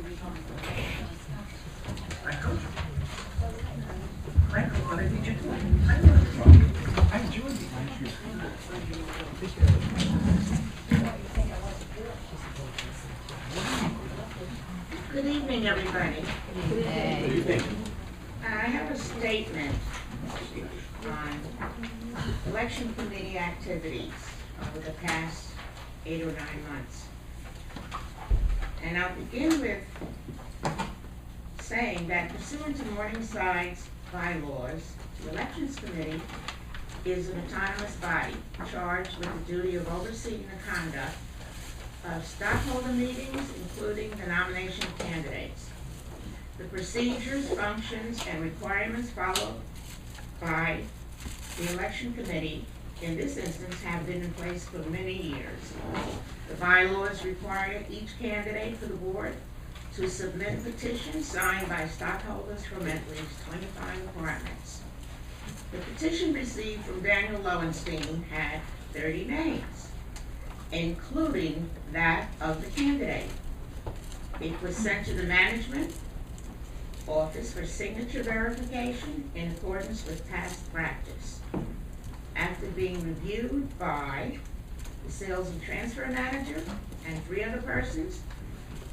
I told you. Michael, what did you do? I enjoyed the interview. Good evening, everybody. Good evening. I have a statement on election committee activities over the past 8 or 9 months. And I'll begin with saying that pursuant to Morningside's bylaws, the Elections Committee is an autonomous body charged with the duty of overseeing the conduct of stockholder meetings, including the nomination of candidates. The procedures, functions, and requirements followed by the Election Committee in this instance have been in place for many years. The bylaws require each candidate for the board to submit a petition signed by stockholders from at least 25 apartments. The petition received from Daniel Lowenstein had 30 names, including that of the candidate. It was sent to the management office for signature verification in accordance with past practice. After being reviewed by the sales and transfer manager and 3 other persons,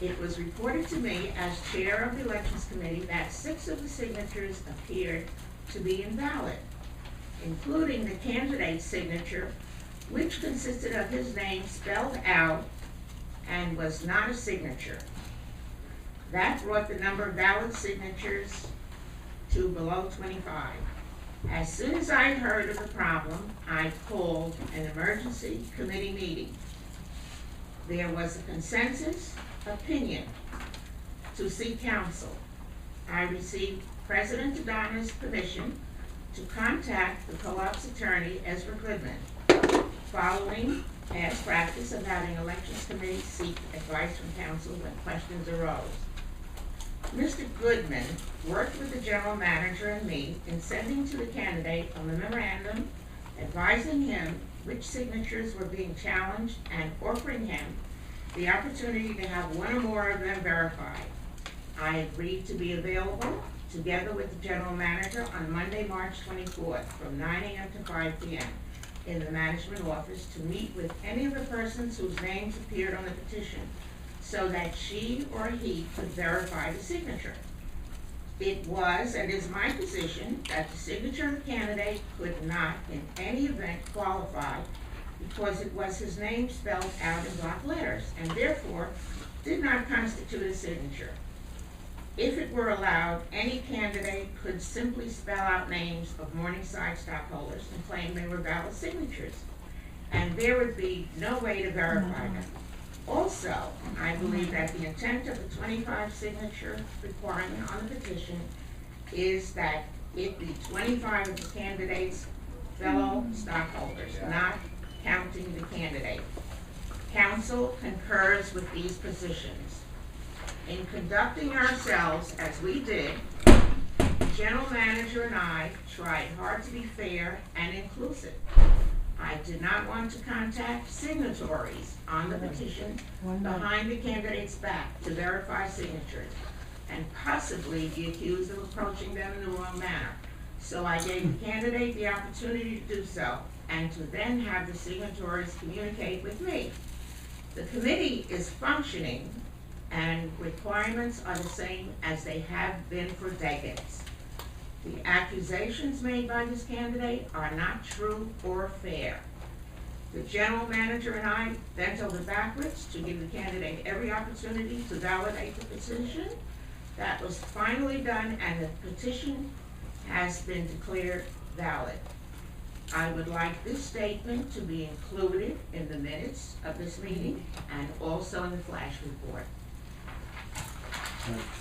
it was reported to me as chair of the elections committee that 6 of the signatures appeared to be invalid, including the candidate's signature, which consisted of his name spelled out and was not a signature. That brought the number of valid signatures to below 25. As soon as I heard of the problem, I called an emergency committee meeting. There was a consensus opinion to seek counsel. I received President Adana's permission to contact the co-op's attorney, Ezra Goodman, following past practice of having elections committees seek advice from counsel when questions arose. Mr. Goodman worked with the general manager and me in sending to the candidate a memorandum advising him which signatures were being challenged and offering him the opportunity to have 1 or more of them verified. I agreed to be available together with the general manager on Monday, March 24th from 9 a.m. to 5 p.m. in the management office to meet with any of the persons whose names appeared on the petition so that she or he could verify the signature. It was and is my position that the signature of the candidate could not in any event qualify because it was his name spelled out in block letters and therefore did not constitute a signature. If it were allowed, any candidate could simply spell out names of Morningside stockholders and claim they were valid signatures, and there would be no way to verify them. Also, I believe that the intent of the 25 signature requirement on the petition is that it be 25 of the candidate's fellow stockholders, not counting the candidate. Council concurs with these positions. In conducting ourselves as we did, the general manager and I tried hard to be fair and inclusive. I did not want to contact signatories on the petition behind the candidate's back to verify signatures and possibly be accused of approaching them in the wrong manner. So I gave the candidate the opportunity to do so and to then have the signatories communicate with me. The committee is functioning and requirements are the same as they have been for decades. The accusations made by this candidate are not true or fair. The general manager and I bent over backwards to give the candidate every opportunity to validate the petition. That was finally done and the petition has been declared valid. I would like this statement to be included in the minutes of this meeting and also in the flash report.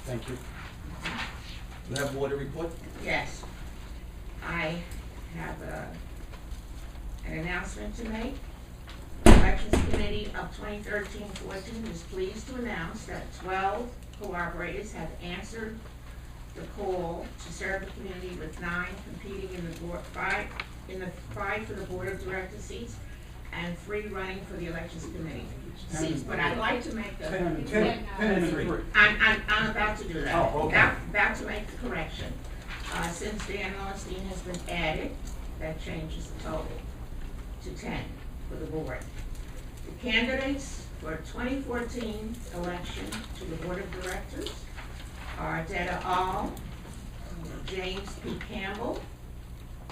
Thank you. Do you have more to report? Yes. I have an announcement to make. The Elections Committee of 2013-14 is pleased to announce that 12 cooperators have answered the call to serve the community with 9 competing in the board, 5 for the Board of Director seats and 3 running for the elections committee seats. But I'd like to make the, 10 and 3. I'm about to do that. Oh, okay. About to make the correction. Since Dan Lowenstein has been added, that changes the total to 10 for the board. The candidates for 2014 election to the board of directors are Detta All, James P. Campbell,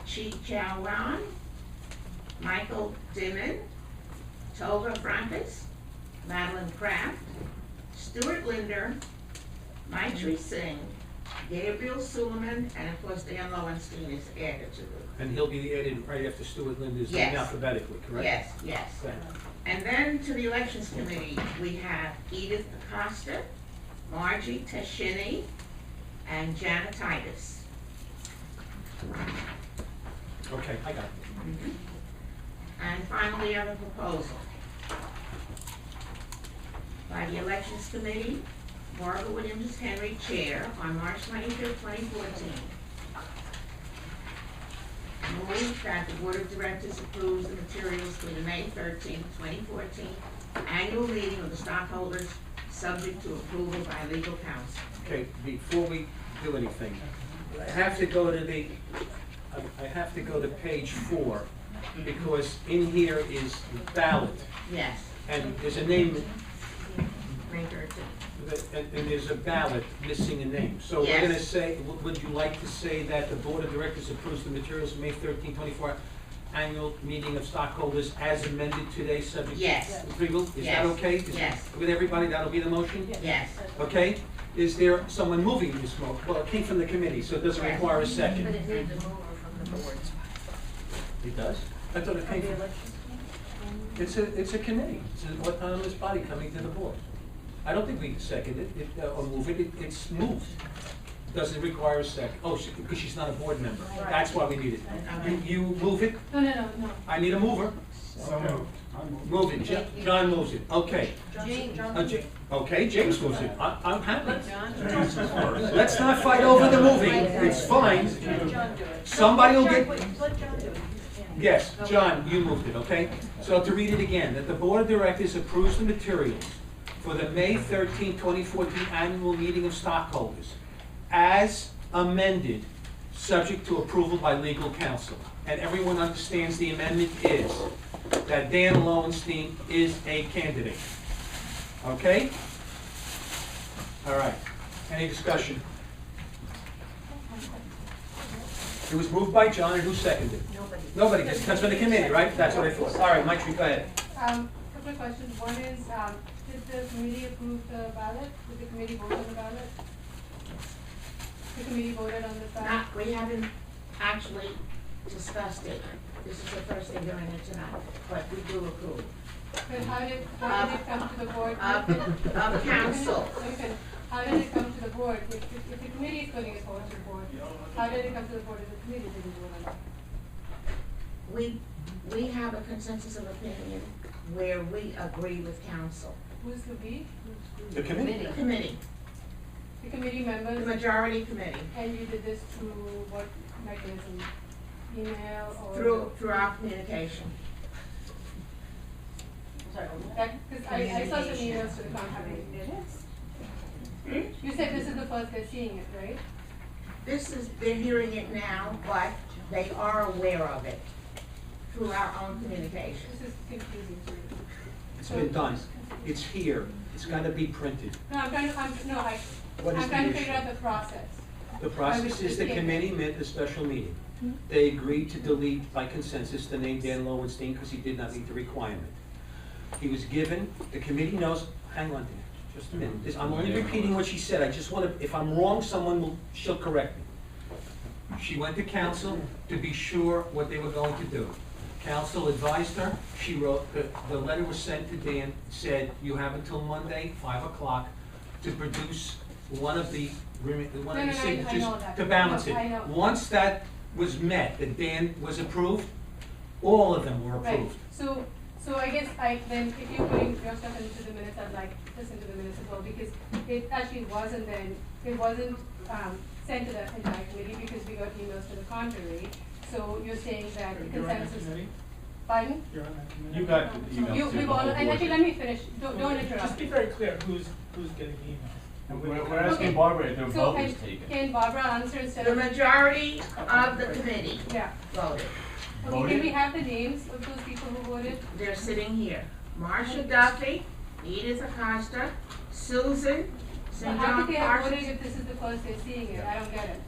Chi Chow Wan, Michael Dimon, Tova Francis, Madeline Kraft, Stuart Linder, Maitri Singh, Gabriel Suleiman, and of course Dan Lowenstein is added to the. And he'll be added right after Stuart Linda's Yes. named alphabetically, correct? Yes, yes. Okay. And then to the elections committee, we have Edith Acosta, Margie Tashini, and Jana Titus. Okay, I got it. And finally, we have a proposal by the elections committee, Barbara Williams Henry, chair, on March 25th, 2014. Move that the board of directors approves the materials for the May 13th, 2014 annual meeting of the stockholders, subject to approval by legal counsel. Okay, before we do anything, I have to go to page 4, because in here is the ballot, Yes, and there's a name, May 13th. and there's a ballot missing a name. So we're Yes. gonna say, would you like to say that the board of directors approves the materials of May 13, 24 annual meeting of stockholders as amended today, subject to Yes. approval? Is that Yes. okay? Is Yes. With everybody, that'll be the motion? Yes. Okay? Is there someone moving this motion? Well, it came from the committee, so it doesn't Yes. require a second. But it needs a mover from the board. It does? I thought it came from, it's a committee, it's an autonomous body coming to the board. I don't think we can second it, or move it, it's moved. Doesn't require a second. Oh, because she's not a board member, that's why we need it. You move it, No. I need a mover. So moved. Move it, John moves it, okay. James. Okay, James moves it, I'm happy. Let's not fight over the moving, it's fine. Somebody will get. Let John do it. Yes, John, you moved it, okay? So to read it again, that the board of directors approves the materials for the May 13, 2014 annual meeting of stockholders as amended, subject to approval by legal counsel. And everyone understands the amendment is that Dan Lowenstein is a candidate. Okay? All right. Any discussion? It was moved by John, and who seconded it? Nobody, that's for the committee, right? That's what I thought. All right, Mike, go ahead. Couple of questions. One is, did the committee approve the ballot? Did the committee vote on the ballot? The committee voted on the ballot? We haven't actually discussed it. This is the first thing doing it tonight, but we do approve. But how did it come to the board? Of council. Listen, how did it come to the board? If the committee is putting it forward to the board, how did it come to the board if the committee didn't vote on it? We have a consensus of opinion where we agree with council. Who's the we? The committee. The committee, The committee the members? majority committee, And you did this through what mechanism? Email or? through our communication. Because I saw some emails to the contrary. You said this is the first they're seeing it, right? They're hearing it now, but they are aware of it through our own communication. This is confusing to me. It's been done. It's here. It's got to be printed. No, I'm trying to figure out the process. The process is the committee met a special meeting. They agreed to delete by consensus the name Dan Lowenstein because he did not meet the requirement. He was given, the committee knows, hang on there, just a minute. I'm only repeating what she said. I just want to, if I'm wrong, she'll correct me. She went to council to be sure what they were going to do. Council advised her, she wrote, the letter was sent to Dan, said, you have until Monday, 5 o'clock, to produce one of the signatures I know that. to balance I it. know. Once that was met, that Dan was approved, all of them were Right, approved. so I guess then if you're putting your stuff into the minutes, I'd like to listen to the minutes as well, because it actually wasn't sent to the entire committee because we got emails to the contrary. So you're saying that the consensus. Pardon? You're on that committee. You got the email. You, to we've the all, whole and board. actually, let me finish, don't Just interrupt. be very clear, who's getting emails? And with- We're asking Barbara if their So vote was taken. can Barbara answer instead The of? majority of the committee Yeah. voted. Okay, Voted? can we have the names of those people who voted? They're sitting here. Marcia Duffy, Edith Acosta, Susan, So St. how John could they have voted Parsons. if this is the first they're seeing it? I don't get it.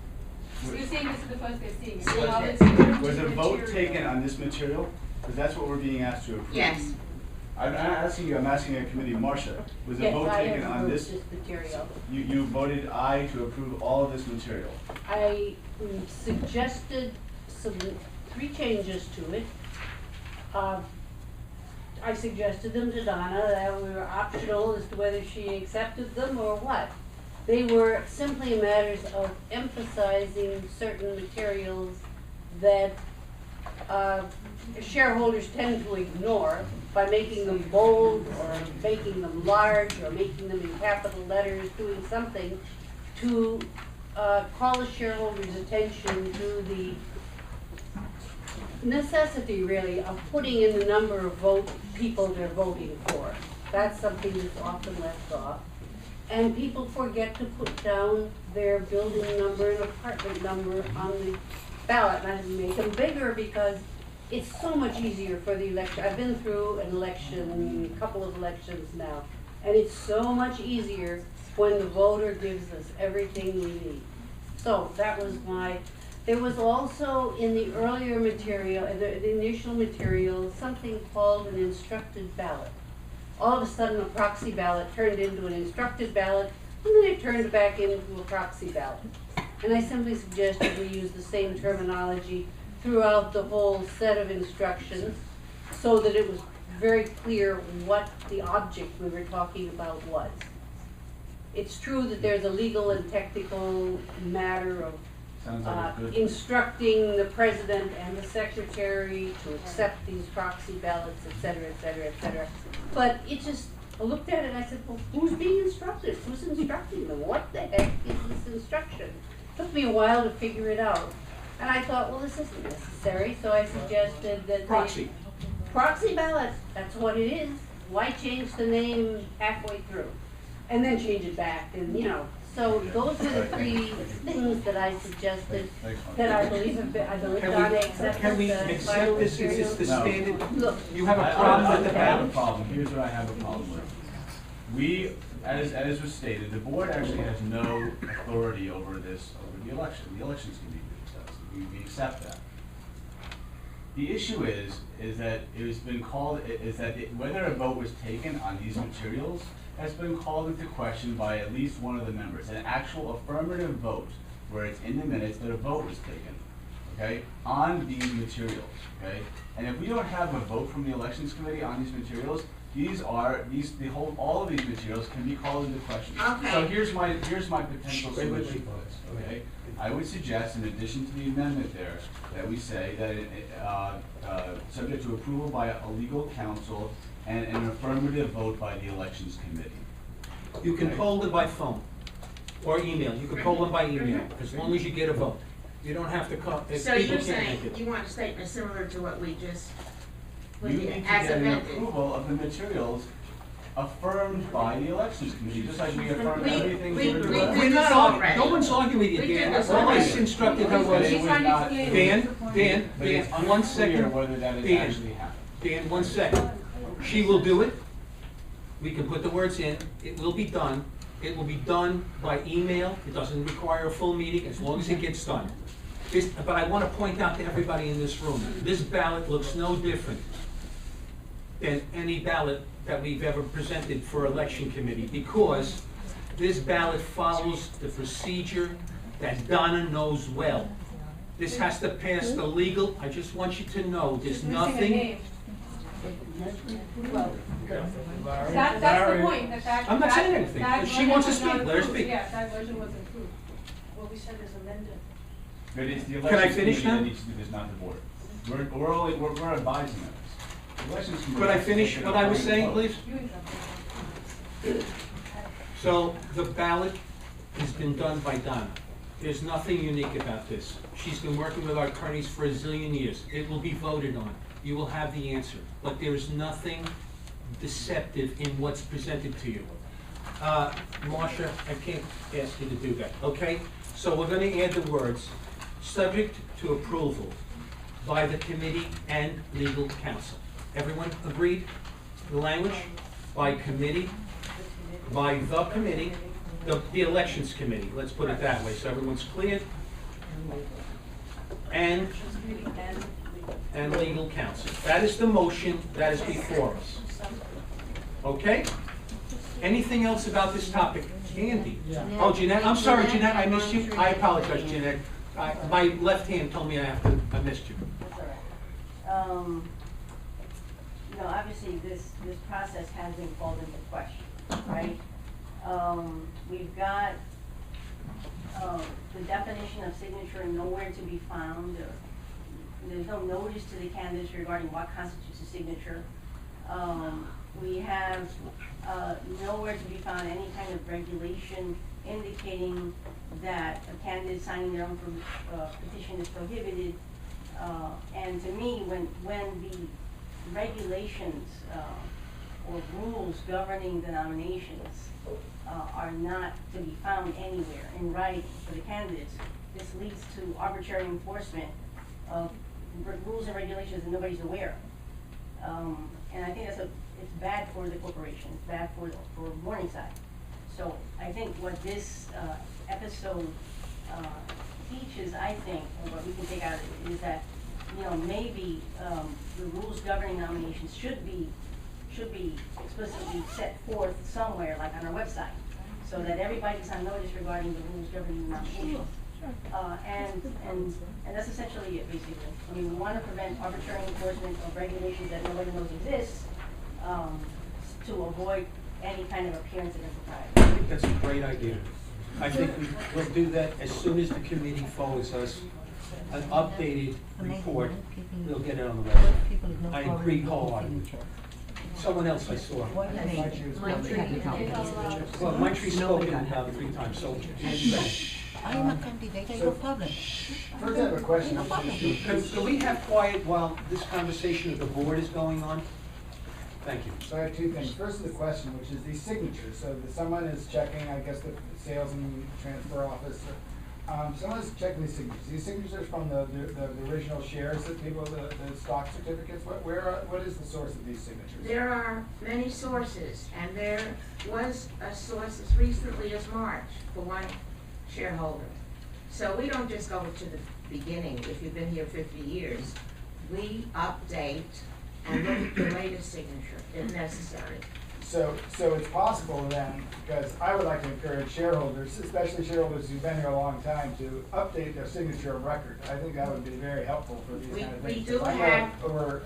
So you're saying this is the first they're seeing it? Was So how it- it's- Was a vote taken on this material? Because that's what we're being asked to approve. Yes. I'm not asking you, I'm asking a committee, Marcia, was a vote taken on this? Yes, I have approved this material. You voted aye to approve all of this material. I suggested three changes to it. I suggested them to Donna, that were optional as to whether she accepted them or what. They were simply matters of emphasizing certain materials that shareholders tend to ignore by making them bold or making them large or making them in capital letters, doing something to call the shareholders' attention to the necessity, really, of putting in the number of people they're voting for. That's something that's often left off. And people forget to put down their building number and apartment number on the ballot. And I make them bigger because it's so much easier for the election. I've been through an election, a couple of elections now, and it's so much easier when the voter gives us everything we need. So that was there was also in the earlier material, the initial material, something called an instructed ballot. All of a sudden, a proxy ballot turned into an instructed ballot, and then it turned back into a proxy ballot. And I simply suggested we use the same terminology throughout the whole set of instructions so that it was very clear what the object we were talking about was. It's true that there's a legal and technical matter of Sounds like a good. instructing the president and the secretary to accept these proxy ballots, et cetera, et cetera, et cetera. But it just, I looked at it and I said, well, who's being instructed? Who's instructing them? What the heck is this instruction? Took me a while to figure it out. And I thought, well, this isn't necessary, so I suggested that Proxy. proxy ballots, that's what it is. Why change the name halfway through? And then change it back, and so those were the three things that I suggested that I believe have been, I believe Donna accepted. Can we the final accept this, is this the material. standard? Look, You have a I problem with the have a ballot? problem. Here's what I have a problem with. We, as was stated, the board actually has no authority over this, over the election. The elections committee does. We accept that. The issue is that it has been called, whether a vote was taken on these materials has been called into question by at least one of the members. An actual affirmative vote, where it's in the minutes that a vote was taken, okay, on these materials, okay? And if we don't have a vote from the elections committee on these materials, all of these materials can be called into question. Okay. So here's my potential solution for this, okay? I would suggest, in addition to the amendment there, that we say that subject to approval by a legal counsel and an affirmative vote by the elections committee. You can poll them by phone or email. You can poll them by email, as long as you get a vote. You don't have to come, if So people you're can't saying make it. you want a statement similar to what we just put You here, need to as get an amended? approval of the materials affirmed by the elections committee, just like we affirmed We- everything. we- through the we vote. did We're not this arguing, already. no one's arguing with you, We did Dan. this All I already. instructed her was, She's trying to explain. Dan, But it's one unclear second. whether that has Dan. actually happened. Dan, 1 second. She will do it. We can put the words in. It will be done. It will be done by email. It doesn't require a full meeting, as long as it gets done. But I want to point out to everybody in this room, this ballot looks no different than any ballot that we've ever presented for election committee, because this ballot follows the procedure that Donna knows well. This has to pass the legal, I just want you to know, there's Just missing a nothing. name. That's the point, that. I'm not saying that- anything. that If she version wants to was not speak, let her approved. speak. Yeah, that version wasn't approved. What we said is amended. But it's the Can I elections finish committee that now? needs to do this, not the board. We're advising them. The elections committee. Could I has to finish take an what I was affirmative saying, vote. please? You interrupted. So the ballot has been done by Donna. There's nothing unique about this. She's been working with our attorneys for a zillion years. It will be voted on. you will have the answer. But there is nothing deceptive in what's presented to you. Marcia, I can't ask you to do that, okay? So we're gonna add the words, subject to approval by the committee and legal counsel. Everyone agreed? The language? By committee, by the committee, the elections committee, let's put it that way, so everyone's clear. And legal counsel. That is the motion that is before us. Okay? Anything else about this topic? Andy? Oh, Jeanette, I'm sorry, Jeanette, I missed you. I apologize, Jeanette. My left hand told me I missed you. That's all right. You know, obviously, this process has been called into question, right? We've got the definition of signature nowhere to be found. There's no notice to the candidates regarding what constitutes a signature. We have nowhere to be found any kind of regulation indicating that a candidate signing their own petition is prohibited. And to me, when the regulations or rules governing the nominations are not to be found anywhere in writing for the candidates, this leads to arbitrary enforcement of rules and regulations that nobody's aware of. And I think it's bad for the corporation, it's bad for Morningside. So I think what this episode teaches, I think, or what we can take out of it, is that, you know, maybe the rules governing nominations should be explicitly set forth somewhere, like on our website, so that everybody's on notice regarding the rules governing nominations. And that's essentially it, basically. I mean, we want to prevent arbitrary enforcement of regulations that nobody knows exist, to avoid any kind of appearance of impropriety. I think that's a great idea. I think we'll do that as soon as the committee forwards us an updated report. We'll get it on the website. I agree wholeheartedly. Someone else I saw. Well, Maitree's spoken about 3 times, so. I am a candidate, I go public. First I have a question. Can we have quiet while this conversation of the board is going on? Thank you. So I have 2 things. First is the question, which is these signatures. So someone is checking, I guess, the sales and transfer office. Someone is checking these signatures. These signatures from the original shares that people, the stock certificates. What is the source of these signatures? There are many sources, and there was a source as recently as March for one shareholder. So we don't just go to the beginning. If you've been here 50 years, we update and look at the latest signature if necessary. So it's possible then, because I would like to encourage shareholders, especially shareholders who've been here a long time, to update their signature of record. I think that would be very helpful for these kind of things. We do I know have over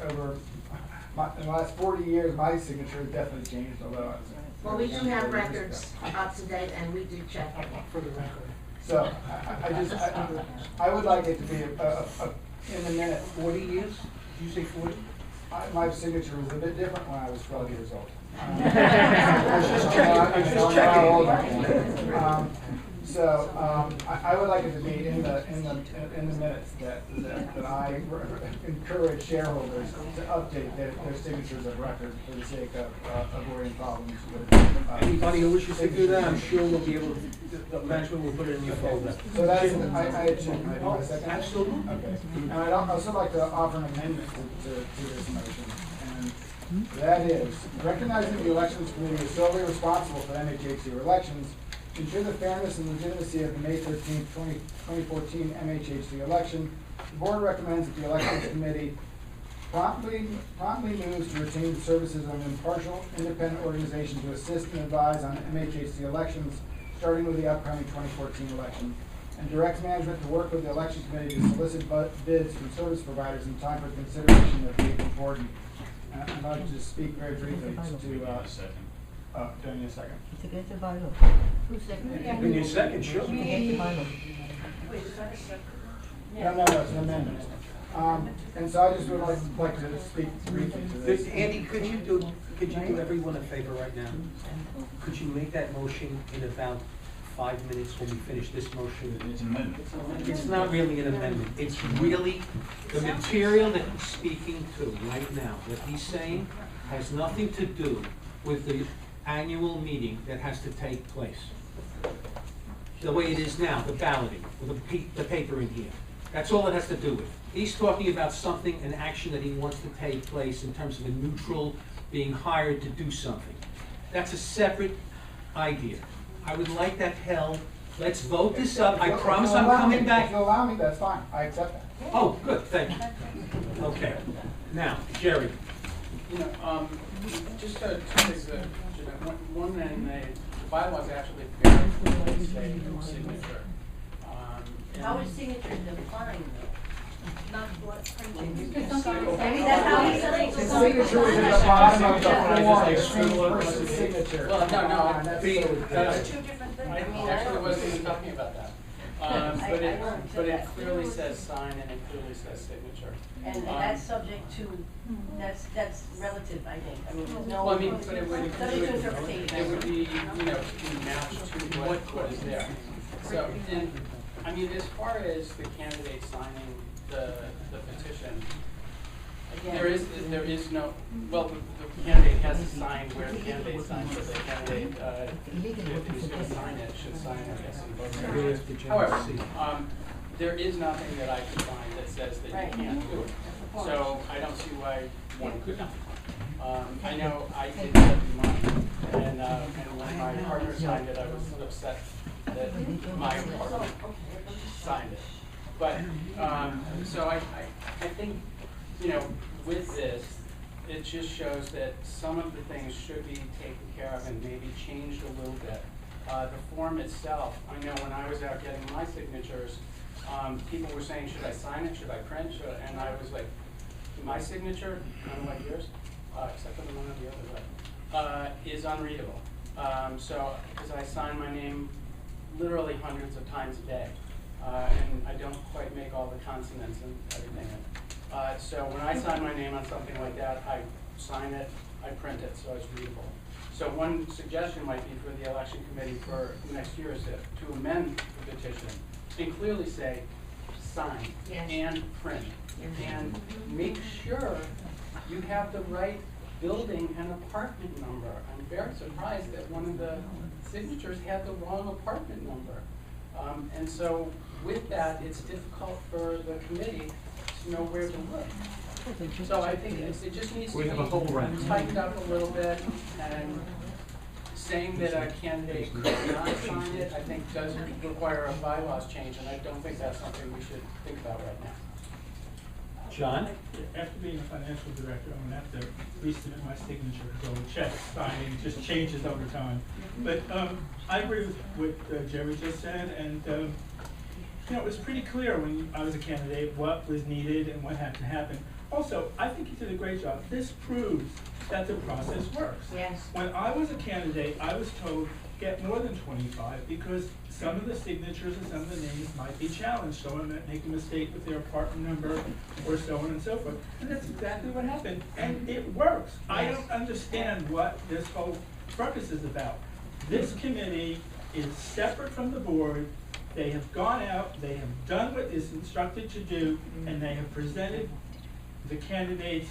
in the last 40 years, my signature has definitely changed, although I was. well, we do have records up to date, and we do check them. For the record. So I would like it to be in the minute. 40 years? Did you say 40? My signature was a bit different when I was 12 years old. I was just checking. I would like it to be in the minutes that I encourage shareholders to update their signatures of record for the sake of avoiding problems with. Anybody who wishes to do that, I'm sure we'll be able to, the management will put it in your folder. So that's, I should, my second? Absolutely. Okay. And I'd also like to offer an amendment to this motion. And that is, recognizing the Elections Committee is solely responsible for MHHC elections, to ensure the fairness and legitimacy of the May 13, 2014 MHHC election, the board recommends that the Elections Committee promptly moves to retain the services of an impartial, independent organization to assist and advise on MHHC elections, starting with the upcoming 2014 election, and directs management to work with the Elections Committee to solicit bids from service providers in time for consideration of the important. I'd like to speak very briefly to give me a second. It's against the bylaw. Give me a second, sure. It's against the bylaw. No, it's an amendment. And so I just would like to speak briefly to this. Andy, could you do everyone a favor right now? Could you make that motion in about 5 minutes when we finish this motion. It's an amendment. It's not really an amendment, it's really the material that he's speaking to right now. What he's saying has nothing to do with the annual meeting that has to take place. The way it is now, the balloting, with the paper in here. That's all it has to do with. He's talking about something, an action that he wants to take place in terms of a neutral being hired to do something. That's a separate idea. I would like that held. Let's vote this up. I promise I'm coming back. If you allow me, that's fine. I accept that. Oh, good, thank you. Okay, now, Jerry. You know, just to take one and the bylaws actually very clearly say signature. How is signature defined though? Not what printing. Maybe that's how he's saying. The signature is at the bottom of the form, Just like screen versus signature. Well, no, That's the- so- that's- Two different things. I actually wasn't even talking about that. But it clearly says sign and it clearly says signature. And that's subject to, that's relative, I think. I mean, there's no. Well, I mean, but it would, Subject to interpretation. it would be, you know, be matched to what is there. So, and, I mean, as far as the candidate signing the petition, there is no, well, the candidate has to sign where the candidate signs, so the candidate, if he's gonna sign it, should sign it, I guess, in both areas. However, there is nothing that I can find that says that you can't do it. So I don't see why one could not. I know I did that in mine, and when my partner signed it, I was upset that my partner signed it. But, so I think, you know, with this, it just shows that some of the things should be taken care of and maybe changed a little bit. The form itself, I know when I was out getting my signatures, people were saying, should I sign it, should I print, and I was like, my signature, kind of like yours, except for the one on the other side, is unreadable. So, because I sign my name literally hundreds of times a day, and I don't quite make all the consonants and everything. So when I sign my name on something like that, I sign it, I print it, so it's readable. So one suggestion might be for the election committee for next year is to amend the petition and clearly say, sign and print. And make sure you have the right building and apartment number. I'm very surprised that one of the signatures had the wrong apartment number. And so with that, it's difficult for the committee to know where to look. So I think it just needs to be tightened up a little bit, and saying that a candidate could not sign it, I think does require a bylaws change, and I don't think that's something we should think about right now. John? After being a financial director, I'm gonna have to resubmit my signature, so check signing just changes over time. But I agree with what Jerry just said, and you know, it was pretty clear when I was a candidate what was needed and what had to happen. Also, I think you did a great job. This proves that the process works. Yes. When I was a candidate, I was told get more than 25 because some of the signatures and some of the names might be challenged. Someone might make a mistake with their apartment number or so on and so forth. And that's exactly what happened. And it works. I don't understand what this whole purpose is about. This committee is separate from the board. They have gone out, they have done what is instructed to do, and they have presented the candidates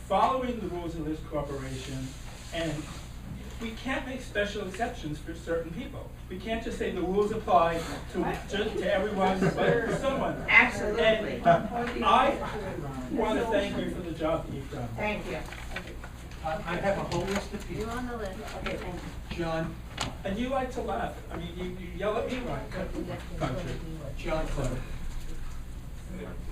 following the rules of this corporation. And we can't make special exceptions for certain people. We can't just say the rules apply to everyone but someone. Absolutely. And I want to thank you for the job that you've done. Thank you. I have a whole list of people. You're on the list. Okay, thank you. John? And you like to laugh. I mean, you yell at me right country. John Clever.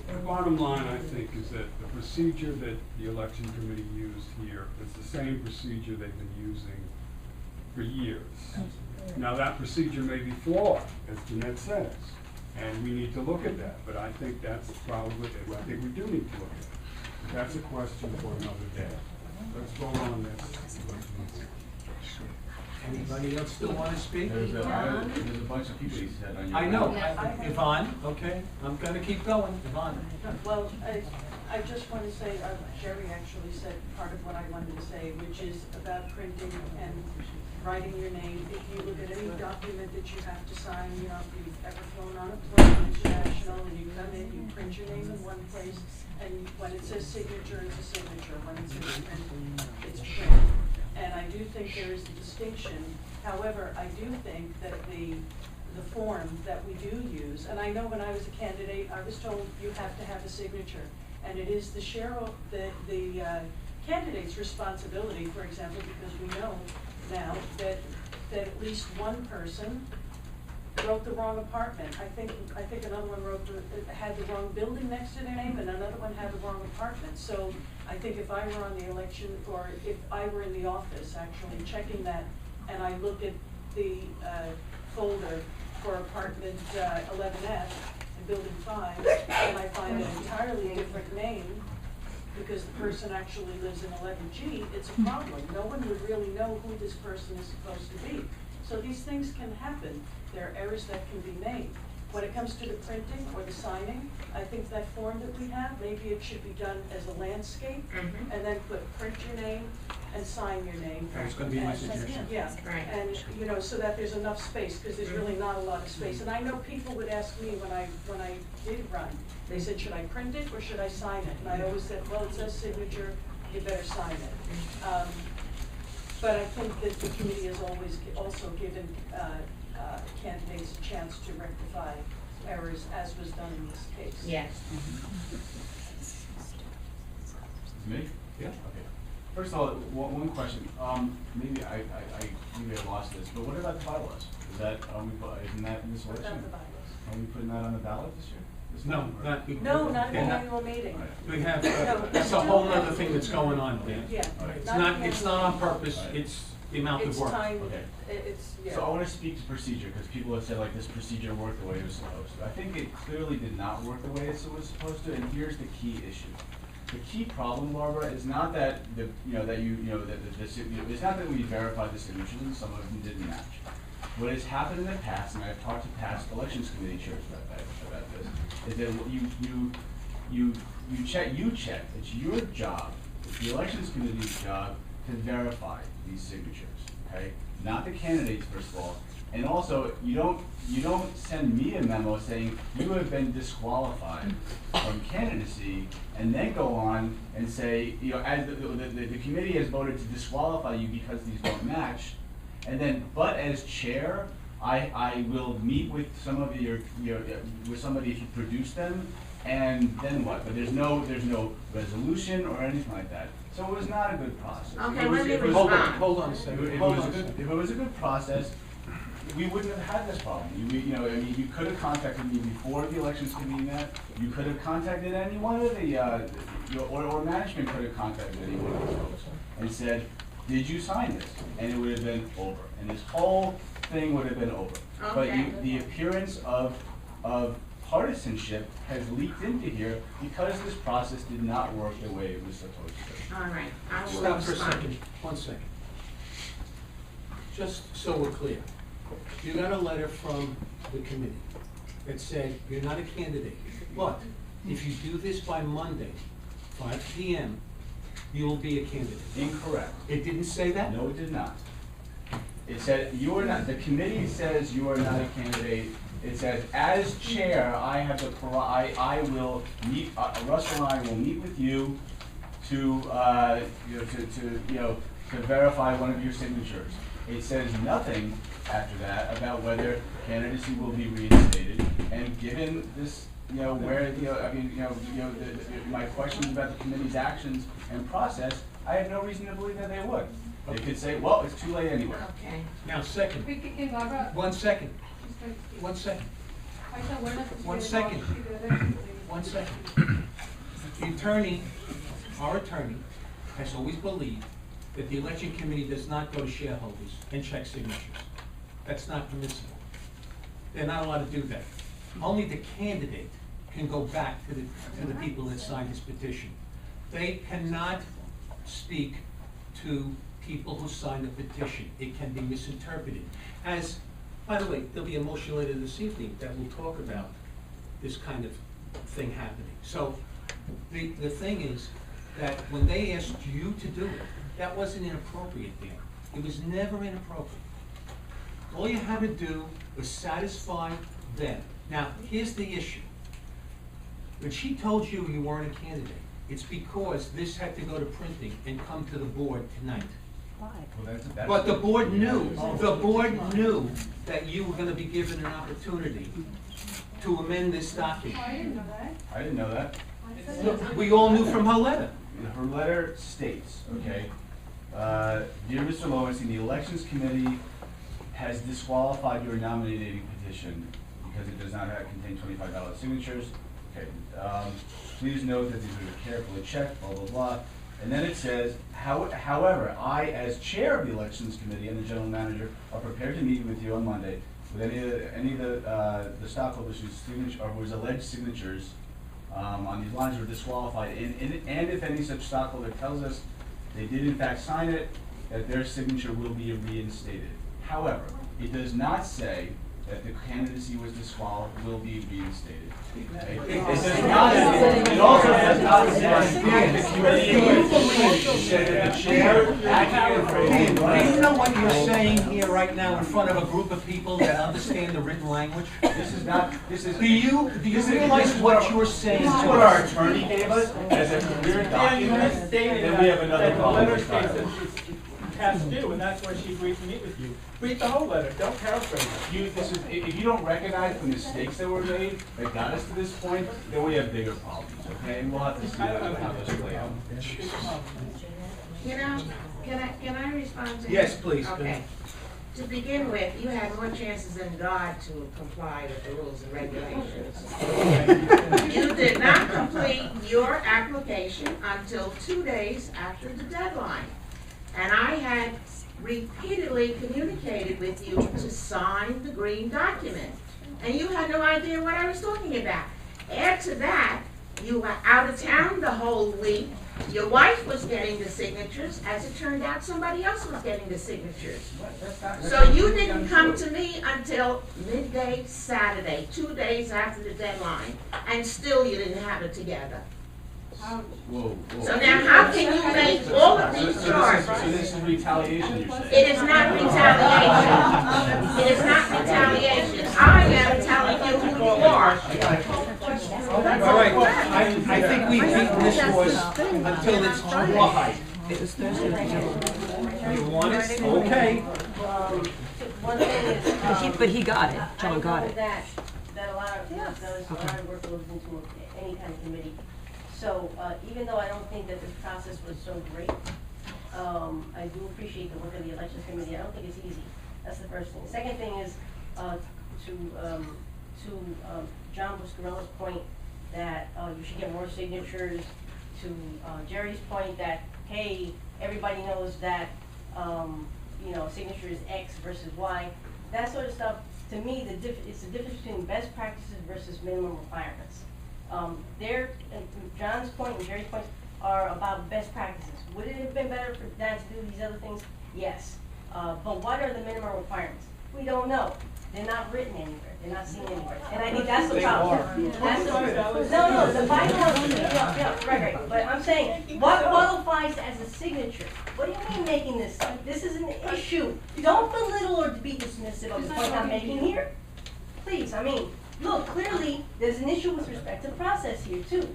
The bottom line, I think, is that the procedure that the election committee used here is the same procedure they've been using for years. Now, that procedure may be flawed, as Jeanette says, and we need to look at that, but I think that's probably, I think we do need to look at it. That's a question for another day. Let's vote on this. Anybody else still want to speak? There's a bunch of people you said on your. I know. Yvonne, okay, I'm gonna keep going. Yvonne. Well, I just want to say, Jerry actually said part of what I wanted to say, which is about printing and writing your name. If you look at any document document that you have to sign, you know, if you've ever flown on a plane international and you come in, you print your name in one place, and when it says signature, it's a signature, when it says print, it's print. And I do think there is a distinction. However, I do think that the form that we do use, and I know when I was a candidate, I was told you have to have a signature. And it is the candidate's responsibility, for example, because we know now that at least one person wrote the wrong apartment. I think another one had the wrong building next to their name, and another one had the wrong apartment. So I think if I were on the election, or if I were in the office actually checking that, and I look at the folder for apartment 11F in building 5, and I find an entirely different name, because the person actually lives in 11G, it's a problem. No one would really know who this person is supposed to be. So these things can happen. There are errors that can be made. When it comes to the printing or the signing, I think that form that we have, maybe it should be done as a landscape, and then print your name and sign your name. That's gonna be my suggestion. Yeah, Right. and, you know, so that there's enough space, because there's really not a lot of space. And I know people would ask me when I did run, they said, should I print it or should I sign it? And I always said, well, it says signature, you better sign it. But I think that the committee has always also given candidates a chance to rectify errors, as was done in this case. Yes. Me? Yeah. Okay. First of all, one question. Maybe I lost this, but what about the bylaws? Is that, isn't that in this election? Without the bylaws. Are we putting that on the ballot this year? No, not. No, not at the they're not- annual meeting. We have, No, that's a whole other thing that's going on, Dan. Yeah. It's at not, the it's annual not on meeting. purpose, it's the amount of It's work. time, Okay. it's, yeah. So I want to speak to procedure, because people have said like this procedure worked the way it was supposed to. I think it clearly did not work the way it was supposed to, and here's the key issue. The key problem, Barbara, is not that it's not that we verified the signatures and some of them didn't match. What has happened in the past, and I've talked to past elections committee chairs about this, is that you check. It's your job, it's the elections committee's job to verify these signatures, okay? Not the candidates, first of all. And also, you don't send me a memo saying you have been disqualified from candidacy, and then go on and say, you know, as the committee has voted to disqualify you because these don't match, and then, but as chair, I will meet with some of with somebody if you produce them, and then what? But there's no resolution or anything like that. So it was not a good process. Okay, let me Hold on, respond. hold on a second. Hold on a second. If it was a good process, we wouldn't have had this problem. You could have contacted me before the elections committee met. You could have contacted any one of the, or management could have contacted any one of those folks and said, did you sign this? And it would have been over. And this whole thing would have been over. Okay. But the appearance of partisanship has leaked into here because this process did not work the way it was supposed to. All right, I will Stop for a respond. second, 1 second. Just so we're clear, you got a letter from the committee that said you're not a candidate, but if you do this by Monday, 5 p.m., you will be a candidate. Incorrect. It didn't say that? No, it did not. It said you are not, the committee says you are not a candidate. It says, as chair, I have the, I will meet, Russell and I will meet with you to verify one of your signatures. It says nothing after that about whether candidacy will be reinstated. And given this, my questions about the committee's actions and process, I have no reason to believe that they would. They could say, well, it's too late anyway. Okay. Now, second, Can Barbara? 1 second, She's going to speak. 1 second. I said we're not supposed to 1 be second. involved with the election, please. 1 second. The attorney, our attorney, has always believed that the election committee does not go to shareholders and check signatures. That's not permissible. They're not allowed to do that. Only the candidate can go back to the people that signed this petition. They cannot speak to people who signed the petition. It can be misinterpreted. As, by the way, there'll be a motion later this evening that will talk about this kind of thing happening. So the thing is that when they asked you to do it, that wasn't inappropriate, Dan. It was never inappropriate. All you had to do was satisfy them. Now, here's the issue. When she told you you weren't a candidate, it's because this had to go to printing and come to the board tonight. Well, that's- But the board knew that you were gonna be given an opportunity to amend this document. I didn't know that. I didn't know that. We all knew from her letter. Her letter states, okay, dear Mr. Lowenstein, the elections committee has disqualified your nominating petition because it does not contain 25 valid signatures. Okay, please note that these are carefully checked, blah, blah, blah. And then it says, however, I, as chair of the elections committee and the general manager, are prepared to meet with you on Monday with any of the stockholders whose signature, or whose alleged signatures on these lines were disqualified. And if any such stockholder tells us they did in fact sign it, that their signature will be reinstated. However, it does not say that the candidacy was disqualified, will be reinstated. It does not, it also does not say that the committee said that the chair acted. Do you know what you're saying here right now in front of a group of people that understand the written language? This is not, this is. Do you realize what you're saying This is to what our us? attorney gave us as a clear Dan, you document, misstated then we have another that the problem. letter states that it's past due, and that's why she agreed to meet with you. Read the whole letter, don't paraphrase it. If you don't recognize the mistakes that were made that got us to this point, then we have bigger problems, okay? And we'll have to see how this plays out. You know, can I respond to? Yes, him? please. Okay. To begin with, you had more chances than God to comply with the rules and regulations. You did not complete your application until 2 days after the deadline. And I had repeatedly communicated with you to sign the green document. And you had no idea what I was talking about. Add to that, you were out of town the whole week. Your wife was getting the signatures. As it turned out, somebody else was getting the signatures. So you didn't come to me until midday Saturday, 2 days after the deadline, and still you didn't have it together. Whoa. So now how can you make all of these charges? So this is retaliation, you're saying? It is not retaliation. It is not retaliation. I am telling you who you are. All right, I think we've beaten this horse until it's dry. You want it? Okay. One thing is. But he got it, John got I know it. that a lot of, there's a lot of work goes into any kind of committee. So, even though I don't think that this process was so great, I do appreciate the work of the elections committee. I don't think it's easy. That's the first thing. The second thing is, to John Buscarella's point that, you should get more signatures, to, Jerry's point that, hey, everybody knows that, signature is X versus Y. That sort of stuff, to me, it's the difference between best practices versus minimum requirements. John's point and Jerry's point are about best practices. Would it have been better for Dan to do these other things? Yes. But what are the minimum requirements? We don't know. They're not written anywhere. They're not seen anywhere. And I think that's the problem. No, the final one, right. But I'm saying, what qualifies as a signature? What do you mean making this? This is an issue. Don't belittle or be dismissive of the point I'm making here. Please, look, clearly, there's an issue with respect to the process here, too.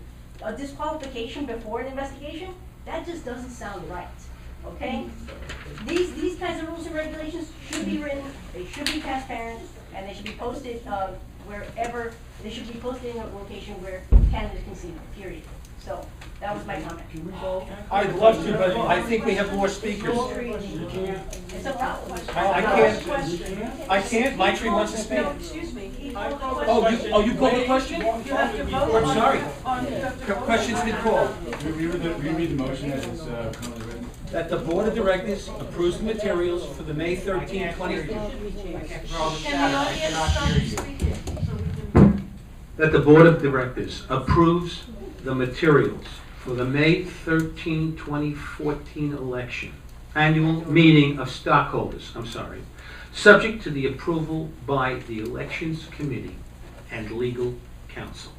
A disqualification before an investigation, that just doesn't sound right, okay? These kinds of rules and regulations should be written, they should be transparent, and they should be posted wherever, they should be posted in a location where candidates can see them, period. So, that was my comment. I'd love to, but I think we have more speakers. It's a problem. I can't, Maitri wants to speak. No, excuse me. Oh, you called the question? You have to vote. I'm sorry. on- Question's been called. Reread the motion as it's currently written. That the Board of Directors approves the materials for the May 13, 20... Can the audience stop speaking so we can? That the Board of Directors approves the materials for the May 13, 2014 election, annual meeting of stockholders, subject to the approval by the Elections Committee and legal counsel.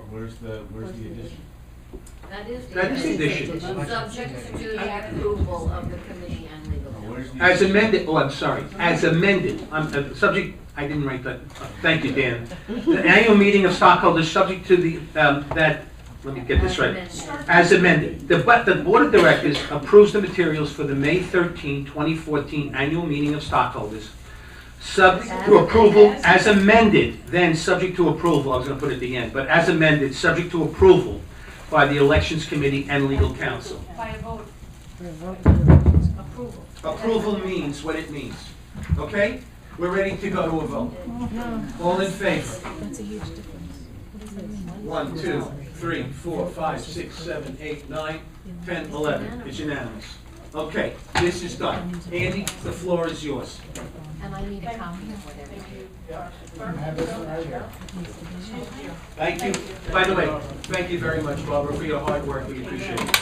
Where's the addition? That is That is the addition. Subject to the approval of the committee and legal counsel. As amended, oh, I'm sorry, as amended, subject, I didn't write that, thank you, Dan. The annual meeting of stockholders subject to the, that, let me get this right. As amended, the Board of Directors approves the materials for the May 13, 2014 annual meeting of stockholders, subject to approval as amended, then subject to approval, I was gonna put it at the end, but as amended, subject to approval by the Elections Committee and legal counsel. By a vote. Approval. Approval means what it means, okay? We're ready to go to a vote. All in favor? That's a huge difference. 1, 2, 3, 4, 5, 6, 7, 8, 9, 10, 11. It's unanimous. Okay, this is done. Andy, the floor is yours. And I need a copy of whatever. I have this one right here. Thank you. By the way, thank you very much, Barbara, for your hard work. We appreciate it.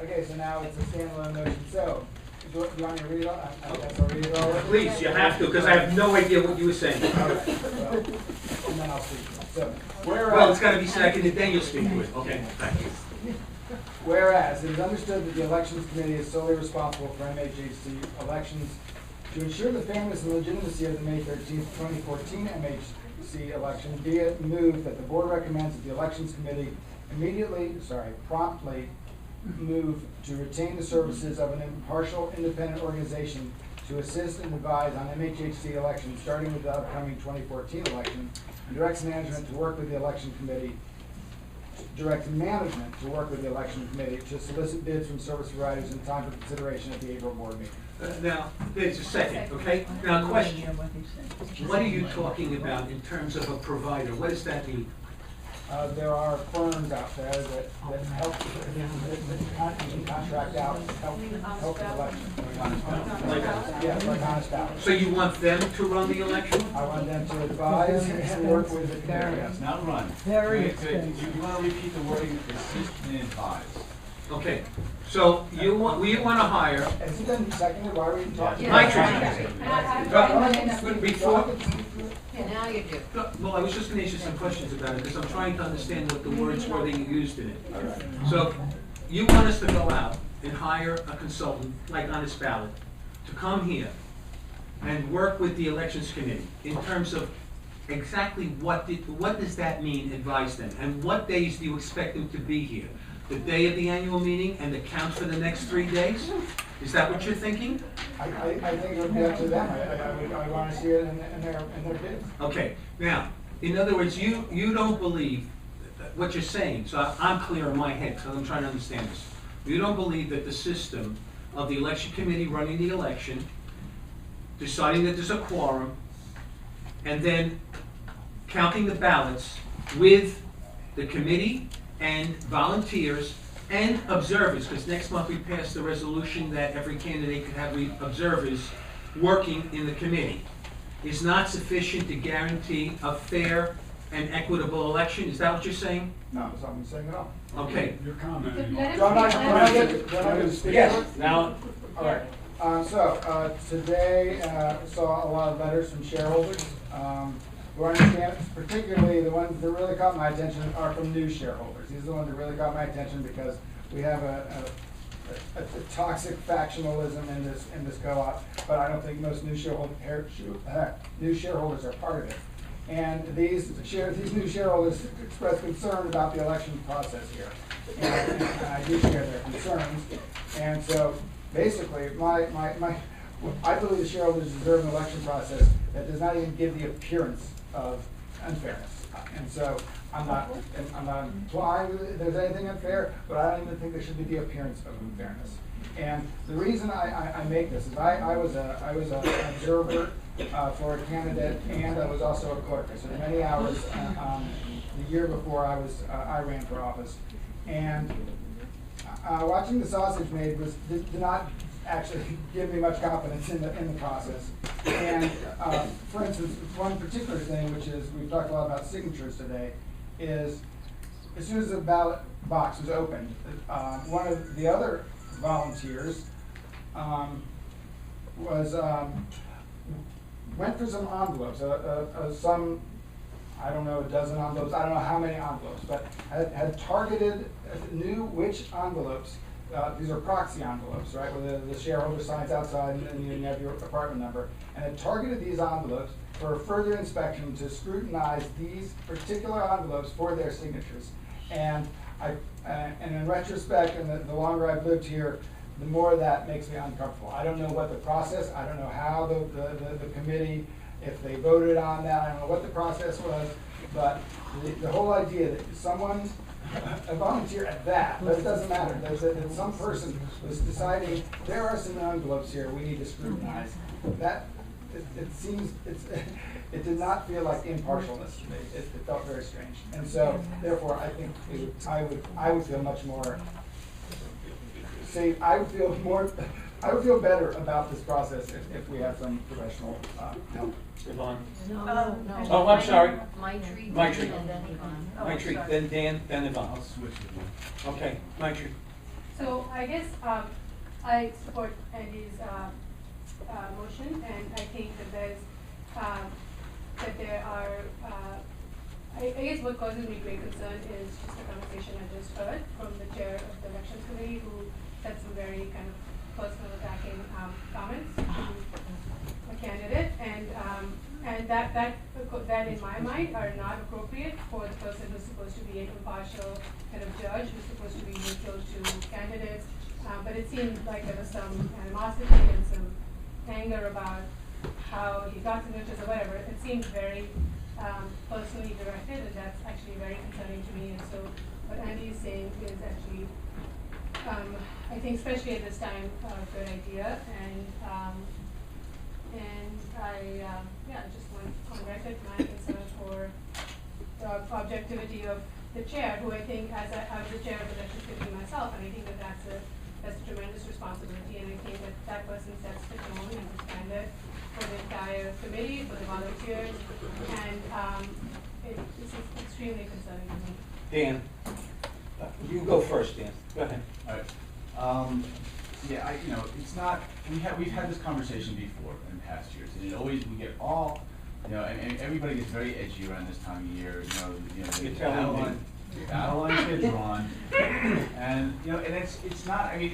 Okay, so now it's a standalone motion. So, do you want me to read it all? I guess I'll read it all. Please, you have to, because I have no idea what you were saying. All right, well, and then I'll speak to it. So, Well, it's got to be seconded, then you'll speak to it. Okay, thank you. whereas it is understood that the Elections Committee is solely responsible for MHHC elections, to ensure the fairness and legitimacy of the May 13th, 2014 MHC election, be it moved that the board recommends that the Elections Committee promptly move to retain the services of an impartial, independent organization to assist and advise on MHHC elections, starting with the upcoming 2014 election, and directs management to work with the Election Committee to solicit bids from service providers in time for consideration at the April board meeting. Now, there's a second, okay? Now, question. What are you talking about in terms of a provider? What does that mean? There are firms out there that help, that contract out, help with elections. Yeah, like honest ballot. So you want them to run the election? I want them to advise and work with the committee. Yes, not run. Very You want to repeat the wording, assist and advise. Okay, so you want, we want to hire, Has he been seconded? Why are we talking? But before, Now you do. well, I was just going to ask you some questions about it, because I'm trying to understand what the words were that you used in it. So, you want us to go out and hire a consultant, like Honest Ballot, to come here and work with the Elections Committee in terms of exactly what does that mean, advise them? And what days do you expect them to be here? The day of the annual meeting and the count for the next 3 days? Is that what you're thinking? I think it would be up to them. I want to see it in their bids. Okay, now, in other words, you don't believe what you're saying, so I'm clear in my head, so I'm trying to understand this. You don't believe that the system of the election committee running the election, deciding that there's a quorum, and then counting the ballots with the committee and volunteers and observers, because next month we passed the resolution that every candidate could have observers working in the committee, is not sufficient to guarantee a fair and equitable election? Is that what you're saying? No, that's not what I'm saying at all. Okay. Your comment. Let him Do I speak. get to speak? Yes. Now, All right. Today, saw a lot of letters from shareholders. Who understand, particularly the ones that really caught my attention are from new shareholders. These are the ones that really caught my attention because we have a toxic factionalism in this co-op, but I don't think most new shareholders are part of it. And these new shareholders express concern about the election process here, and I do share their concerns. And so, basically, I believe the shareholders deserve an election process that does not even give the appearance of unfairness. And so I'm not implying that there's anything unfair, but I don't even think there should be the appearance of unfairness. And the reason I make this is I was an observer for a candidate, and I was also a clerk. I spent many hours the year before I ran for office, and watching the sausage made did not actually give me much confidence in the process. And for instance, one particular thing, which is, we've talked a lot about signatures today, is as soon as the ballot box was opened, one of the other volunteers went for some envelopes, some I don't know, a dozen envelopes, I don't know how many envelopes, but had targeted, knew which envelopes, these are proxy envelopes, right, where the shareholder signs outside and you have your apartment number, and had targeted these envelopes for further inspection to scrutinize these particular envelopes for their signatures. And and in retrospect, and the longer I've lived here, the more that makes me uncomfortable. I don't know what the process, I don't know how the committee, if they voted on that, I don't know what the process was, but the whole idea that someone, a volunteer at that, but it doesn't matter, that some person was deciding, there are some envelopes here we need to scrutinize. That, it seems, it did not feel like impartialness to me. It felt very strange. And so, therefore, I think I would feel much more safe. I would feel better about this process if we had some professional help. Yvonne? No. Oh, I'm sorry. Maitri. Maitri. And then Yvonne. Maitri, then Dan, then Yvonne. I'll switch with you. Okay, Maitri. So I guess I support Andy's motion, and I think that there are, I guess what causes me great concern is just the conversation I just heard from the chair of the elections committee, who said some very kind of personal attacking comments to a candidate, and that in my mind are not appropriate for the person who's supposed to be an impartial kind of judge, who's supposed to be neutral to candidates. But it seemed like there was some animosity and some anger about how he got signatures or whatever. It seemed very personally directed, and that's actually very concerning to me. And so what Andy is saying is actually, I think especially at this time, a good idea. And I just want on record my concern for the objectivity of the chair, who I think, I was the chair of the elections committee myself, and I think that's a tremendous responsibility, and I think that person sets the tone and the standard for the entire committee, for the volunteers, and it's extremely concerning to me. Dan, you go first, Dan. Go ahead. All right. Yeah, it's not, we've had this conversation before in past years, and we get all, and everybody gets very edgy around this time of year, the battle lines get drawn, and, and it's not, I mean,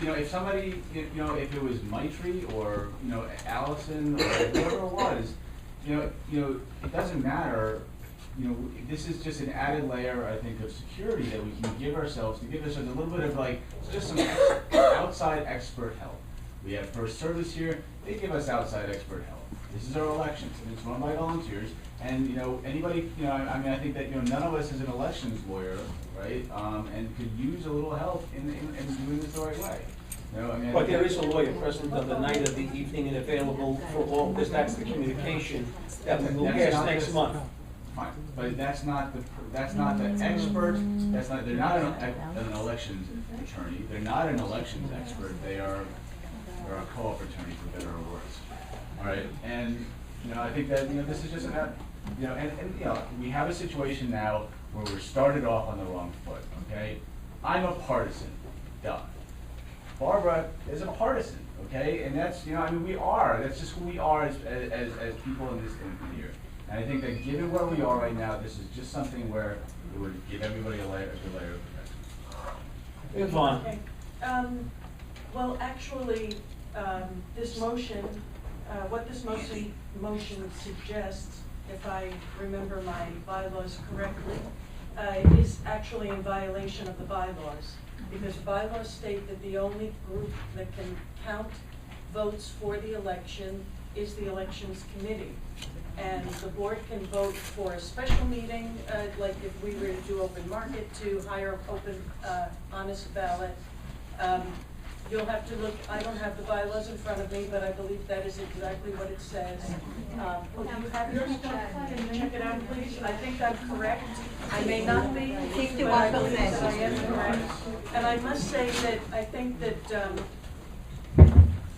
if somebody, if it was Maitri or, Allison or whoever it was, it doesn't matter. This is just an added layer, I think, of security that we can give ourselves to give us a little bit of just some outside expert help. We have First Service here; they give us outside expert help. This is our elections, and it's run by volunteers. And anybody, I mean, I think that none of us is an elections lawyer, right? And could use a little help in doing this the right way. But there is a lawyer present on the night of the evening and available for all, because that's the communication that we will pass next month. Fine, but that's not the expert. They're not an elections attorney. They're not an elections expert. They're a co-op attorney, for better or worse. All right, and I think that this is just about we have a situation now where we're started off on the wrong foot. Okay, I'm a partisan. Duh. Barbara is a partisan. Okay, and that's I mean we are. That's just who we are as people in here. And I think that given where we are right now, this is just something where it would give everybody a good layer of protection. Yvonne. Okay. Well, actually, this motion, what this motion suggests, if I remember my bylaws correctly, is actually in violation of the bylaws. Because bylaws state that the only group that can count votes for the election is the elections committee. And the board can vote for a special meeting, like if we were to do open market, to hire open, honest ballot. You'll have to look, I don't have the bylaws in front of me, but I believe that is exactly what it says. Do you have yours? Can you check it out, please? I think I'm correct. I may not be, but I believe that I am correct. And I must say that I think that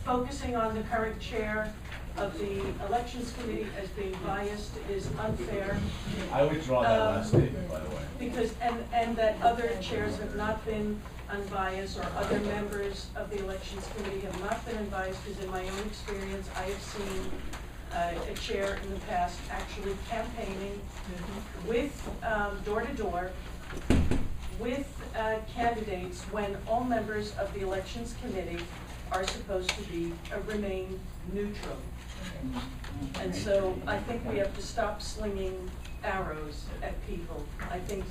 focusing on the current chair of the elections committee as being biased is unfair. I withdraw that last statement, by the way. Because, and that other chairs have not been unbiased, or other members of the elections committee have not been unbiased, because in my own experience, I have seen a chair in the past actually campaigning with, door to door, with candidates when all members of the elections committee are supposed to be, remain neutral. And so I think we have to stop slinging arrows at people. I think,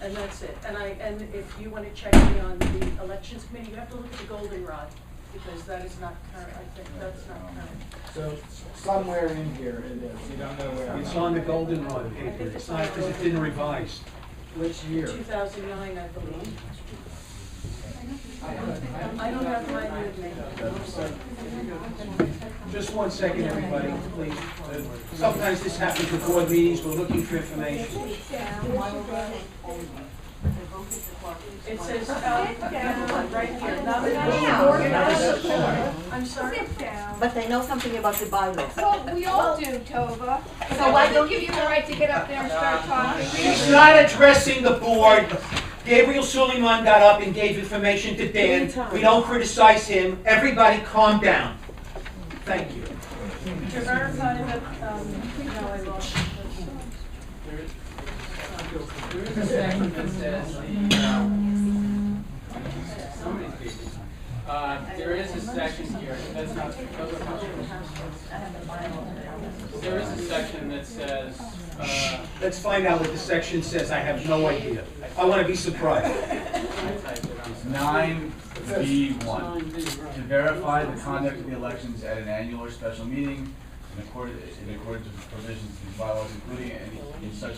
and that's it. And if you want to check me on the elections committee, you have to look at the goldenrod, because that is not current. I think that's not current. So somewhere in here it is, you don't know where. It's on the goldenrod paper, it's not, because it didn't revise. Which year? 2009, I believe. I don't have mine with me. Just 1 second, everybody, please. Sometimes this happens at board meetings, we're looking for information. It says, right here, nomination. I'm sorry. But they know something about the bylaws. Well, we all do, Tova. So why don't give you the right to get up there and start talking? He's not addressing the board. Gabriel Suleiman got up and gave information to Dan. We don't criticize him. Everybody calm down. Thank you. To verify that, no, I lost. There is a section that says, there is a section here, that's not, there is a section that says, Let's find out what the section says. I have no idea. I want to be surprised. 9B1, to verify the conduct of the elections at an annual or special meeting in accordance with the provisions of these bylaws, including in such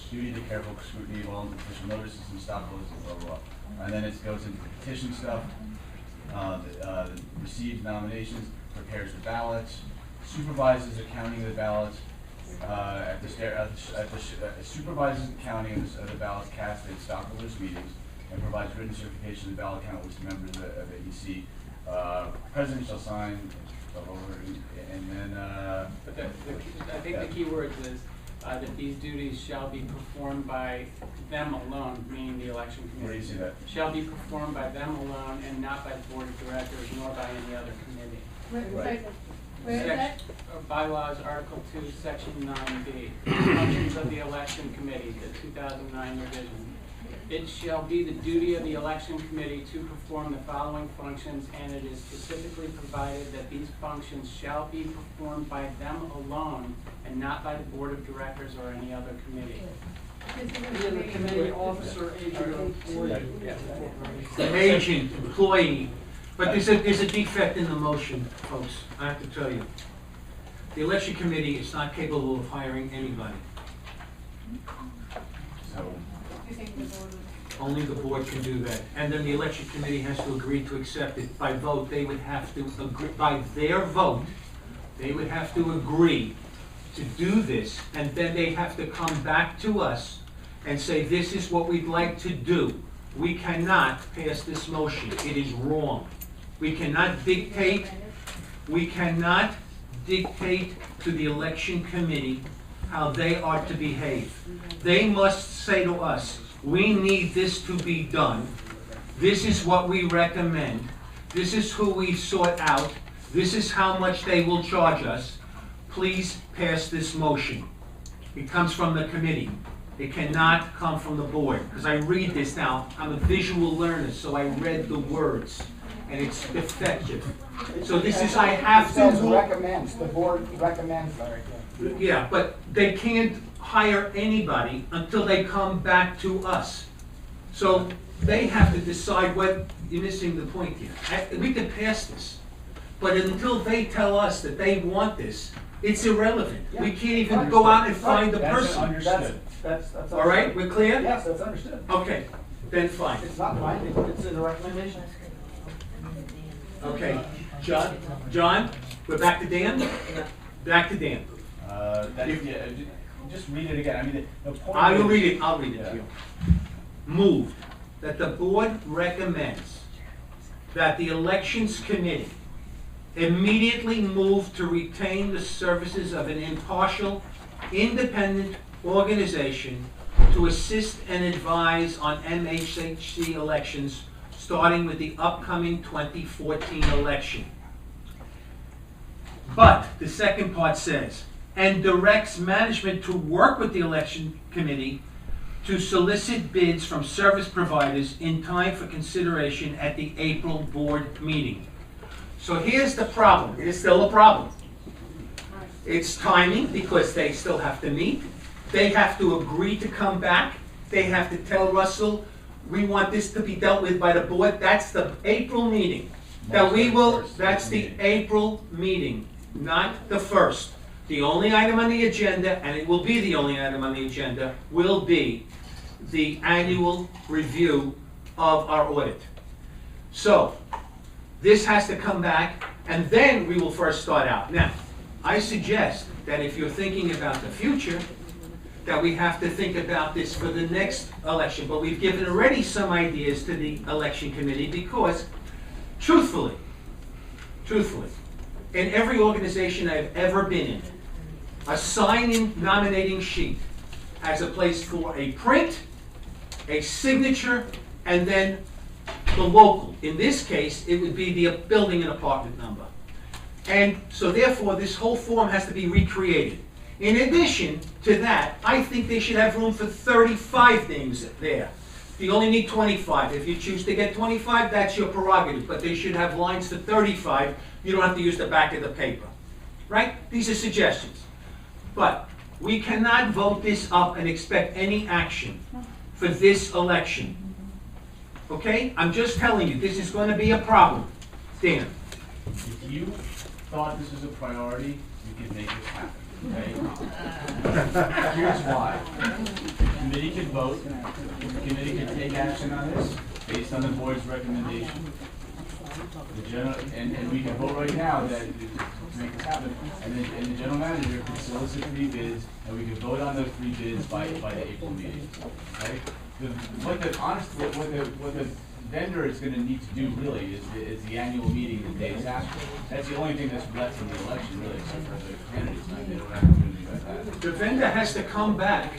duty to careful scrutiny of all official notices and stockholders and blah, blah, blah. And then it goes into the petition stuff, receives nominations, prepares the ballots, supervises the counting of the ballots, supervises the counting of the ballots cast at stockholders' meetings, and provides written certification of the ballot count which the members of the EC. President shall sign, blah, blah, blah, and then, but I think the key word is that these duties shall be performed by them alone, meaning the election where do you committee. see that? Shall be performed by them alone and not by the board of directors nor by any other committee. Where is that? Bylaws, Article 2, Section 9B, functions of the election committee, the 2009 revision. It shall be the duty of the election committee to perform the following functions, and it is specifically provided that these functions shall be performed by them alone and not by the board of directors or any other committee. Committee officer, agent, employee. Agent, employee. But there's a defect in the motion, folks, I have to tell you. The election committee is not capable of hiring anybody. So, You think the board would? Only the board can do that. And then the election committee has to agree to accept it. By vote, they would have to agree, by their vote, they would have to agree to do this, and then they have to come back to us and say, this is what we'd like to do. We cannot pass this motion. It is wrong. We cannot dictate to the election committee how they are to behave. They must say to us, we need this to be done. This is what we recommend. This is who we sought out. This is how much they will charge us. Please pass this motion. It comes from the committee. It cannot come from the board. Because I read this now, I'm a visual learner, so I read the words. And it's defective. So this is, I have to. It says recommends, the board recommends, Larry. Yeah, but they can't hire anybody until they come back to us. So they have to decide what, you're missing the point here. We can pass this, but until they tell us that they want this, it's irrelevant. We can't even go out and find the that's person. understood. That's All right, we're clear? Yes, that's understood. Okay, then fine. It's not binding, it's in a recommendation. Okay, John, we're back to Dan? Back to Dan. Just read it again. I mean, the point. I'll is- read it to Yeah. you. Moved that the board recommends that the elections committee immediately move to retain the services of an impartial, independent organization to assist and advise on MHHC elections, starting with the upcoming 2014 election. But the second part says, and directs management to work with the election committee to solicit bids from service providers in time for consideration at the April board meeting. So here's the problem. It is still a problem. It's timing, because they still have to meet. They have to agree to come back. They have to tell Russell, we want this to be dealt with by the board. That's the April meeting. That we will, that's the April meeting, not the 1st. The only item on the agenda, and it will be the only item on the agenda, will be the annual review of our audit. So, this has to come back, and then we will first start out. Now, I suggest that if you're thinking about the future, that we have to think about this for the next election. But we've given already some ideas to the election committee because, truthfully, in every organization I've ever been in, a sign-in nominating sheet has a place for a print, a signature, and then the local. In this case, it would be the building and apartment number. And so therefore, this whole form has to be recreated. In addition to that, I think they should have room for 35 names there. You only need 25. If you choose to get 25, that's your prerogative, but they should have lines for 35. You don't have to use the back of the paper, right? These are suggestions. But we cannot vote this up and expect any action for this election. Okay? I'm just telling you, this is going to be a problem. Dan. If you thought this was a priority, you could make it happen, okay? Here's why. The committee could vote, the committee could take action on this based on the board's recommendation. And we can vote right now that to make this happen, and the general manager could solicit 3 bids, and we could vote on those 3 bids by the April meeting. Okay? What the vendor is going to need to do really is the annual meeting the days after. That's the only thing that's left from the election really, except for the candidates. They don't have to do anything like that. The vendor has to come back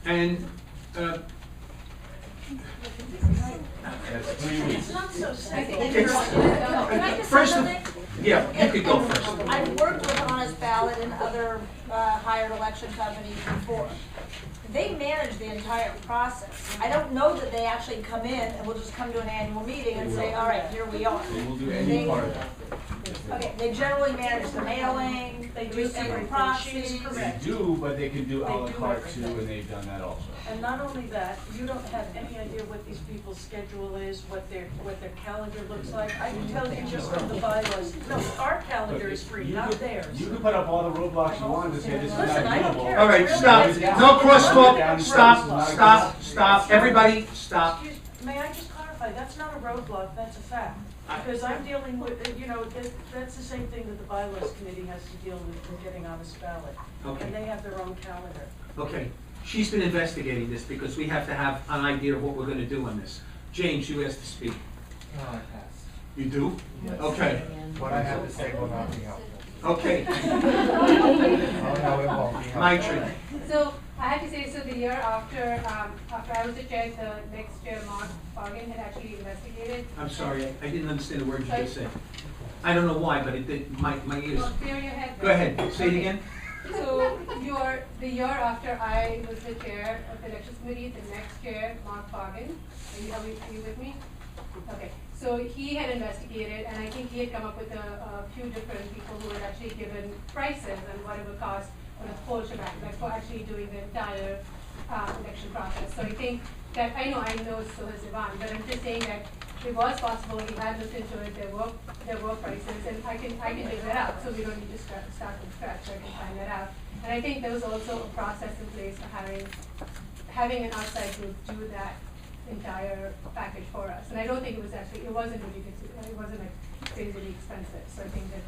and That's 3 weeks. It's not so simple. Okay. Can I just say First, something? yeah, you could go first. I've worked with Honest Ballot and other hired election companies before. They manage the entire process. I don't know that they actually come in and will just come to an annual meeting and say, all right, here we are. They will do any part of that. Okay, they generally manage the mailing, They do receive everything. proxies. She's They correct. do, but they can do a la They do carte too, everything. and they've done that also. And not only that, you don't have any idea what these people's schedule is, what their calendar looks like. I can tell you just from the bylaws. No, our calendar is free, not theirs. You can put up all the roadblocks you want to say this is not Listen, I don't doable. care. All right, stop. No crosstalk. Stop. Everybody, stop. May I just clarify, that's not a roadblock, that's a fact. Because I'm dealing with, that's the same thing that the bylaws committee has to deal with getting on this ballot. Okay. And they have their own calendar. Okay, she's been investigating this because we have to have an idea of what we're gonna do on this. James, you asked to speak. No, I pass. You do? Okay, What I have to say will not be helpful. okay. Oh, no, it won't be helpful. My tree. So I have to say, so the year after I was the chair, the next chair, Mark Fargan, had actually investigated. I'm sorry, I didn't understand the word you just said. I don't know why, but it did, my ears. Well, clear your head. Go ahead, say it again. So the year after I was the chair of the elections committee, the next chair, Mark Fargan, are you with me? Okay, so he had investigated, and I think he had come up with a few different people who had actually given prices and what it would cost for the whole shebang, like for actually doing the entire election process. So I think that, I know so has Ivan, but I'm just saying that it was possible, he had looked into it, there were prices, and I can dig that out, so we don't need to start from scratch, I can find that out. And I think there was also a process in place for having an outside group do that entire package for us. And I don't think it wasn't really, it wasn't like crazily expensive. So I think that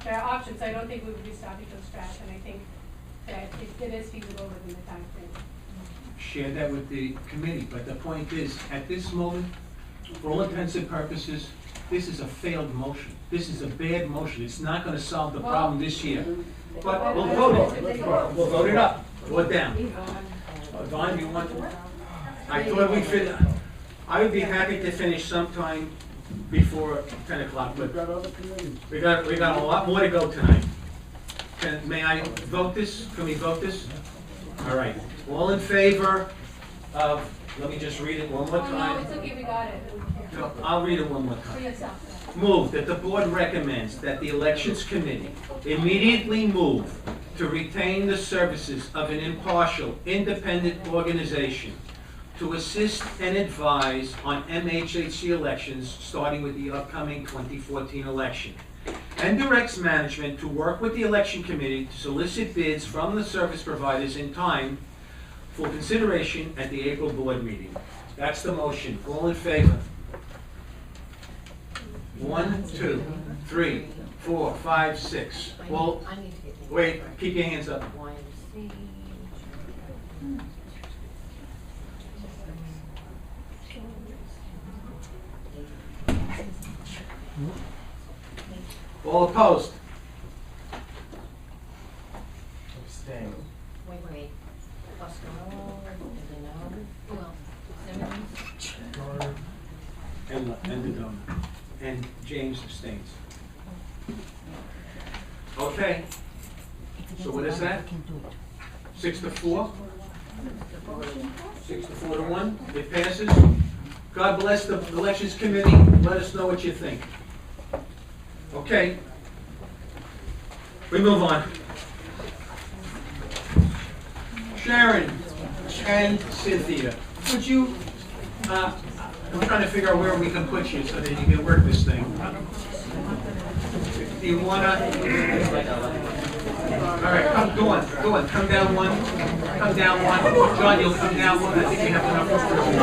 there are options. I don't think we would be starting from scratch, and I think that it is feasible within the time frame. Share that with the committee, but the point is, at this moment, for all intents and purposes, this is a failed motion. This is a bad motion. It's not gonna solve the problem this year. But we'll vote it. We'll vote it up or down. Vaughn, you want to? I thought I would be happy to finish sometime before 10 o'clock, but We've got other committees. we got a lot more to go tonight. May I vote this? Can we vote this? All right. All in favor of, let me just read it one more Oh, no, time. it's okay, we got it. No, I'll read it one more For time. yourself. Move that the board recommends that the elections committee immediately move to retain the services of an impartial, independent organization to assist and advise on MHHC elections, starting with the upcoming 2014 election, and directs management to work with the election committee to solicit bids from the service providers in time for consideration at the April board meeting. That's the motion. All in favor? 1, 2, 3, 4, 5, 6. Well, wait, keep your hands up. All opposed? Abstain. Wait. Oscar, who else? Simmons? And the donor. And James abstains. Okay. So what is that? 6 to 4? 6 to 4 to 1? It passes. God bless the elections committee. Let us know what you think. Okay. We move on. Sharon and Cynthia, would you, I'm trying to figure out where we can put you so that you can work this thing. Do you wanna? All right, go on, come down one. John, you'll come down one. I think you have enough room.